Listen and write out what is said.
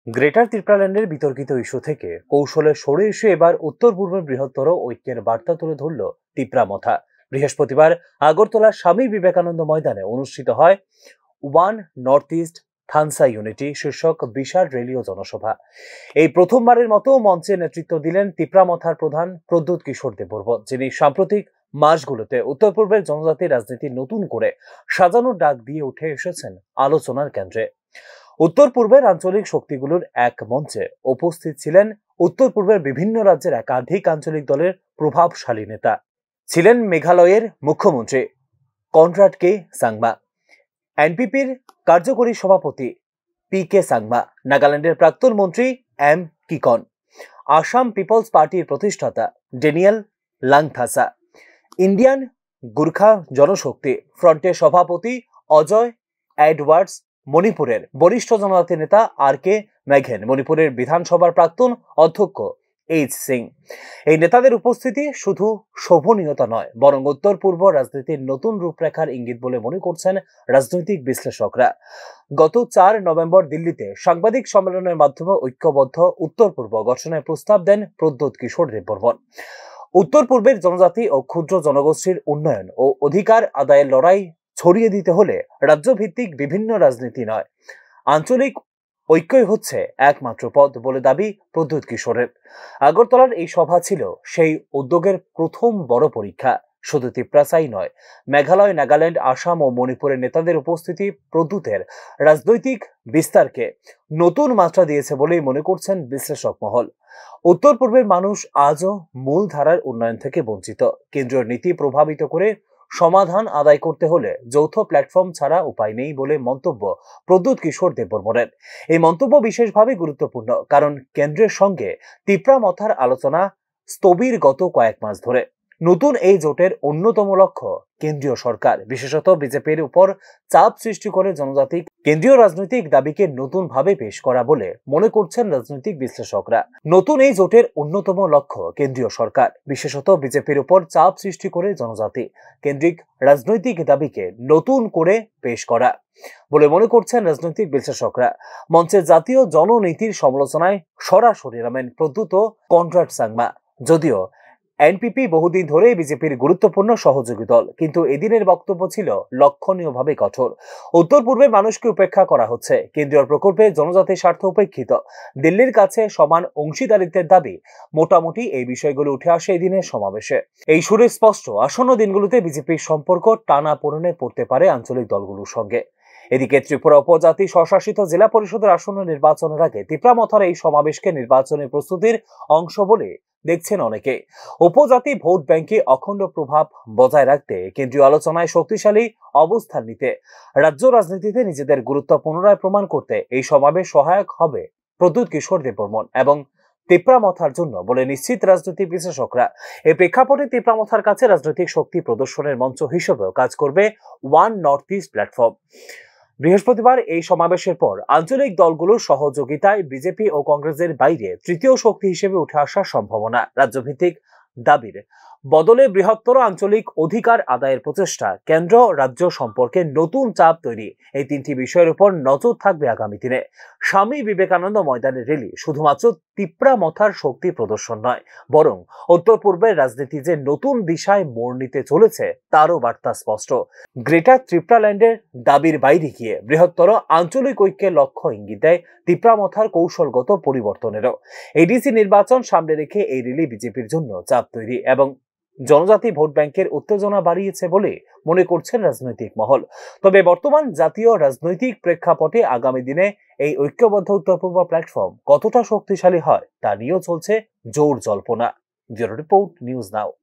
Greater ত্রিপ্রাল্যান্ডের বিতর্কিত issue থেকে কৌশলে সরে এসে এবার উত্তর পূর্বের বৃহত্তর ঐক্যের বার্তা তুলে ধরল টিপ্রামথা। বৃহস্পতিবার আগরতলার স্বামী বিবেকানন্দ ময়দানে অনুষ্ঠিত হয় ওয়ান নর্থ ইস্ট থানসা ইউনিটি শীর্ষক বিশাল র্যালি ও জনসভা। এই প্রথমবারের মতো মঞ্চে নেতৃত্ব দিলেন ত্রিপ্রামথার প্রধান প্রদ্যুৎ কিশোর দেববর্মন, যিনি সাম্প্রতিক মাসগুলোতে উত্তর পূর্বের জনজাতির রাজনীতি নতুন করে সাজানোর ডাক দিয়ে উঠে এসেছেন আলোচনার কেন্দ্রে। উত্তর পূর্বের আঞ্চলিক শক্তিগুলোর এক মঞ্চে উপস্থিত ছিলেন উত্তর পূর্বের বিভিন্ন রাজ্যের একাধিক আঞ্চলিক দলের প্রভাবশালী নেতা। ছিলেন মেঘালয়ের মুখ্যমন্ত্রী কনরাড কে সাংমা, এনপিপির কার্যকরী সভাপতি পি কে সাংমা, নাগাল্যান্ডের প্রাক্তন মন্ত্রী এম কিকন, আসাম পিপলস পার্টির প্রতিষ্ঠাতা ডেনিয়েল লাংথাসা, ইন্ডিয়ান গুর্খা জনশক্তি ফ্রন্টের সভাপতি অজয় এডওয়ার্ডস, মণিপুরের বরিষ্ঠ জনজাতি নেতা আর কে মেঘেন, মণিপুরের বিধানসভার প্রাক্তন অধ্যক্ষ এইচ সিং। এই নেতাদের উপস্থিতি শুধু শোভনীয়তা নয়, বরং উত্তর পূর্ব রাজনীতির নতুন রূপরেখার ইঙ্গিত বলে মনে করছেন রাজনৈতিক বিশ্লেষকরা। গত 4 নভেম্বর দিল্লিতে সাংবাদিক সম্মেলনের মাধ্যমে ঐক্যবদ্ধ উত্তর পূর্ব গঠনের প্রস্তাব দেন প্রদ্যুৎ কিশোর দেববর্মন। উত্তর পূর্বের জনজাতি ও ক্ষুদ্র জনগোষ্ঠীর উন্নয়ন ও অধিকার আদায়ের লড়াই ছড়িয়ে দিতে হলে রাজ্যভিত্তিক বিভিন্ন রাজনীতি নয়, আঞ্চলিক ঐক্যই হচ্ছে একমাত্র পথ বলে দাবি প্রদ্যুৎ কিশোরের। আগরতলার এই সভা ছিল সেই উদ্যোগের প্রথম বড় পরীক্ষা। শুধু ত্রিপ্রাসাই নয়, মেঘালয়, নাগাল্যান্ড, আসাম ও মণিপুরের নেতাদের উপস্থিতি প্রদ্যুতের রাজনৈতিক বিস্তারকে নতুন মাত্রা দিয়েছে বলেই মনে করছেন বিশ্লেষক মহল। উত্তর পূর্বের মানুষ আজও মূল ধারার উন্নয়ন থেকে বঞ্চিত। কেন্দ্রীয় নীতি প্রভাবিত করে সমাধান আদায় করতে হলে যৌথ প্ল্যাটফর্ম ছাড়া উপায় নেই বলে মন্তব্য প্রদ্যুৎ কিশোর দেববর্মনের। এই মন্তব্য বিশেষভাবে গুরুত্বপূর্ণ, কারণ কেন্দ্রের সঙ্গে ত্রিপ্রামথার আলোচনা স্থবির গত কয়েক মাস ধরে। নতুন এই জোটের অন্যতম লক্ষ্য কেন্দ্রীয় সরকার, বিশেষত বিজেপির উপর চাপ সৃষ্টি করে জনজাতি কেন্দ্রীয় রাজনৈতিক দাবিকে নতুন ভাবে পেশ করা বলে মনে করছেন রাজনৈতিক বিশ্লেষকরা। নতুন এই জোটের অন্যতম লক্ষ্য কেন্দ্রীয় সরকার, বিশেষত বিজেপির উপর চাপ সৃষ্টি করে জনজাতি কেন্দ্রিক রাজনৈতিক দাবিকে নতুন করে পেশ করা বলে মনে করছেন রাজনৈতিক বিশ্লেষকরা। মঞ্চের জাতীয় জননীতির সমালোচনায় সরাসরি নামেন প্রদ্যুৎ ও কনরাড সাংমা। যদিও এনপিপি বহুদিন ধরে বিজেপির গুরুত্বপূর্ণ সহযোগী দল, কিন্তু এদিনের বক্তব্য ছিল লক্ষণীয়ভাবে কঠোর। উত্তর পূর্বের মানুষকে উপেক্ষা করা হচ্ছে, কেন্দ্রীয় প্রকল্পে জনজাতির স্বার্থ উপেক্ষিত, দিল্লির কাছে সমান অংশীদারিত্বের দাবি, মোটামুটি এই বিষয়গুলো উঠে আসে এদিনের সমাবেশে। এই সুরে স্পষ্ট, আসন্ন দিনগুলোতে বিজেপির সম্পর্ক টানাপোড়েনে পড়তে পারে আঞ্চলিক দলগুলোর সঙ্গে। এদিকে ত্রিপুরা উপজাতি স্বশাসিত জেলা পরিষদের আসন্ন নির্বাচনের আগে ত্রিপ্রামথার এই সমাবেশকে নির্বাচনের প্রস্তুতির অংশ বলে দেখছেন অনেকে। উপজাতি ভোট ব্যাংকে অখণ্ড প্রভাব বজায় রাখতে, কেন্দ্রীয় আলোচনায় শক্তিশালী অবস্থান নিতে, রাজ্য রাজনীতিতে নিজেদের গুরুত্ব পুনরায় প্রমাণ করতে এই সমাবেশ সহায়ক হবে প্রদ্যুৎ কিশোর দেববর্মন এবং ত্রিপ্রামথার জন্য বলে নিশ্চিত রাজনৈতিক বিশ্লেষকরা। এই প্রেক্ষাপটে ত্রিপ্রামথার কাছে রাজনৈতিক শক্তি প্রদর্শনের মঞ্চ হিসেবেও কাজ করবে ওয়ান নর্থ ইস্ট প্ল্যাটফর্ম। বৃহস্পতিবার এই সমাবেশের পর আঞ্চলিক দলগুলোর সহযোগিতায় বিজেপি ও কংগ্রেসের বাইরে তৃতীয় শক্তি হিসেবে উঠে আসার সম্ভাবনা। রাজ্যভিত্তিক দাবির বদলে বৃহত্তর আঞ্চলিক অধিকার আদায়ের প্রচেষ্টা, কেন্দ্র রাজ্য সম্পর্কে নতুন চাপ তৈরি, এই তিনটি বিষয়ের উপর নজর থাকবে আগামী দিনে। স্বামী বিবেকানন্দ ময়দানের র্যালি শুধুমাত্র ত্রিপ্রামথার শক্তি প্রদর্শন নয়, বরং উত্তর পূর্বের রাজনীতি যে নতুন দিশায় মোড় নিতে চলেছে তারও বার্তা স্পষ্ট। গ্রেটার ত্রিপ্রাল্যান্ডের দাবির বাইরে গিয়ে বৃহত্তর আঞ্চলিক ঐক্যের লক্ষ্য ইঙ্গিত দেয় ত্রিপ্রামথার কৌশলগত পরিবর্তনেরও। এডিসি নির্বাচন সামনে রেখে এই র্যালি বিজেপির জন্য চাপ তৈরি এবং জনজাতি ভোট ব্যাংকের উত্তেজনা বাড়িয়েছে বলে মনে করছেন রাজনৈতিক মহল। তবে বর্তমান জাতীয় রাজনৈতিক প্রেক্ষাপটে আগামী দিনে এই ঐক্যবদ্ধ উত্তর পূর্ব প্ল্যাটফর্ম কতটা শক্তিশালী হয় তা নিয়েও চলছে জোর জল্পনা। Bureau report, news now.